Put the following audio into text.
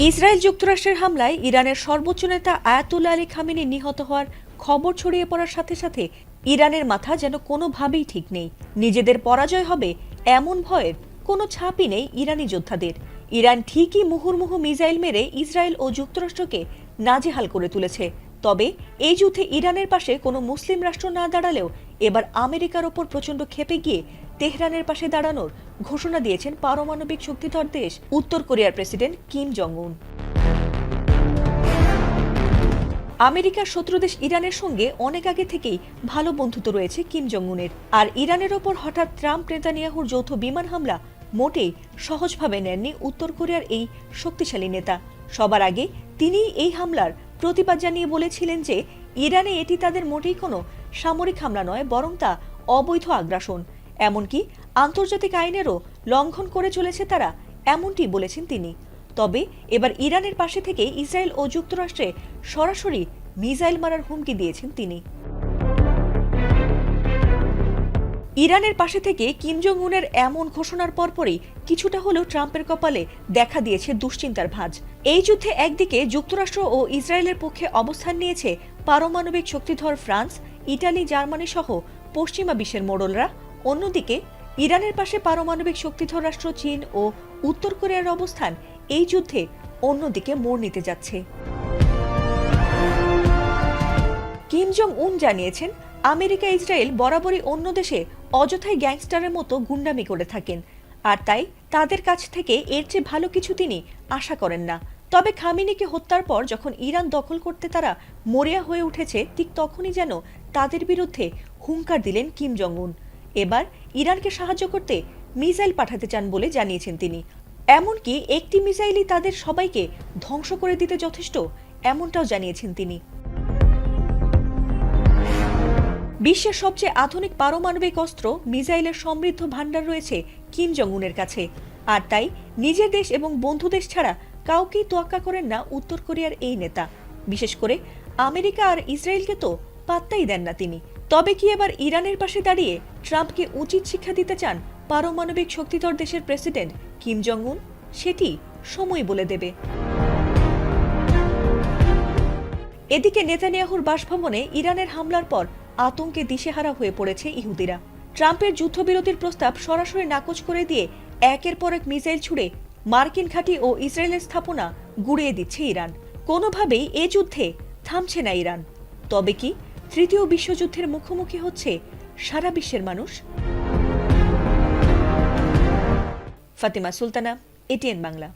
Israel যুক্তরাষ্ট্রের হামলায় ইরানের সর্বোচ্চ নেতা আয়াতুল্লাহ আলী খামেনি নিহত হওয়ার খবর ছড়িয়ে পড়ার সাথে সাথে ইরানের মাথা যেন কোনোভাবেই ঠিক নেই। নিজেদের পরাজয় হবে এমন ভয়ের কোনো ছাপই নেই ইরানি যোদ্ধাদের। ইরান ঠিকই মুহুর্মুহু মিসাইল মেরে ইসরায়েল ও যুক্তরাষ্ট্রকে নাজেহাল করে তুলেছে। তবে এই যুদ্ধে ইরানের পাশে কোনো মুসলিম রাষ্ট্র না দাঁড়ালেও এবার আমেরিকার ওপর প্রচণ্ড ক্ষেপে গিয়ে তেহরানের পাশে দাঁড়ানোর ঘোষণা দিয়েছেন পারমাণবিক শক্তিধর দেশ উত্তর কোরিয়ার প্রেসিডেন্ট কিম জং উন। আমেরিকার শত্রু দেশ ইরানের সঙ্গে অনেক আগে থেকেই ভালো বন্ধুত্ব রয়েছে কিম জং উনের। আর ইরানের ওপর হঠাৎ ট্রাম্প নেতানিয়াহুর যৌথ বিমান হামলা মোটেই সহজভাবে নেননি উত্তর কোরিয়ার এই শক্তিশালী নেতা। সবার আগে তিনি এই হামলার প্রতিবাদ জানিয়ে বলেছিলেন যে ইরানে এটি তাদের মোটেই কোনো সামরিক হামলা নয়, বরং তা অবৈধ আগ্রাসন। এমনকি আন্তর্জাতিক আইনেরও লঙ্ঘন করে চলেছে তারা, এমনটি বলেছেন তিনি। তবে এবার ইরানের পাশে থেকে ইসরায়েল ও যুক্তরাষ্ট্রে সরাসরি মিসাইল মারার হুমকি দিয়েছেন তিনি। ইরানের পাশে থেকে কিম জং উনের এমন ঘোষণার পরপরই কিছুটা হলেও ট্রাম্পের কপালে দেখা দিয়েছে দুশ্চিন্তার ভাঁজ। এই যুদ্ধে একদিকে যুক্তরাষ্ট্র ও ইসরায়েলের পক্ষে অবস্থান নিয়েছে পারমাণবিক শক্তিধর ফ্রান্স, ইটালি, জার্মানি সহ পশ্চিমা বিশ্বের মোড়লরা। অন্যদিকে ইরানের পাশে পারমাণবিক শক্তিধর রাষ্ট্র চীন ও উত্তর কোরিয়ার অবস্থান এই যুদ্ধে অন্যদিকে মোড় নিতে যাচ্ছে। কিম জং উন জানিয়েছেন, আমেরিকা ইসরায়েল বরাবরই অন্য দেশে অযথাই গ্যাংস্টারের মতো গুন্ডামি করে থাকেন, আর তাই তাদের কাছ থেকে এর চেয়ে ভালো কিছু তিনি আশা করেন না। তবে খামেনিকে হত্যার পর যখন ইরান দখল করতে তারা মরিয়া হয়ে উঠেছে, ঠিক তখনই যেন তাদের বিরুদ্ধে হুঙ্কার দিলেন কিম জং উন। এবার ইরানকে সাহায্য করতে মিসাইল পাঠাতে চান বলে জানিয়েছেন তিনি। এমনকি একটি মিসাইলই তাদের সবাইকে ধ্বংস করে দিতে যথেষ্ট, এমনটাও জানিয়েছেন তিনি। বিশ্বের সবচেয়ে আধুনিক পারমাণবিক অস্ত্র মিসাইলের সমৃদ্ধ ভান্ডার রয়েছে কিম জং উনের কাছে, আর তাই নিজের দেশ এবং বন্ধু দেশ ছাড়া কাউকেই তোয়াক্কা করেন না উত্তর কোরিয়ার এই নেতা। বিশেষ করে আমেরিকা আর ইসরায়েলকে তো পাত্তাই দেন না তিনি। তবে কি এবার ইরানের পাশে দাঁড়িয়ে ট্রাম্পকে উচিত শিক্ষা দিতে চান পারমাণবিক শক্তিধর দেশের প্রেসিডেন্ট কিম জং উন? সেটি সময় বলে দেবে। এদিকে নেতানিয়াহুর বাসভবনে ইরানের হামলার পর আতঙ্কে দিশেহারা হয়ে পড়েছে ইহুদিরা। ট্রাম্পের যুদ্ধবিরতির প্রস্তাব সরাসরি নাকচ করে দিয়ে একের পর এক মিসাইল ছুড়ে মার্কিন ঘাঁটি ও ইসরায়েলের স্থাপনা গুঁড়িয়ে দিচ্ছে ইরান। কোনোভাবেই এ যুদ্ধে থামছে না ইরান। তবে কি তৃতীয় বিশ্বযুদ্ধের মুখোমুখি হচ্ছে সারা বিশ্বের মানুষ? ফাতেমা সুলতানা, এটিএন বাংলা।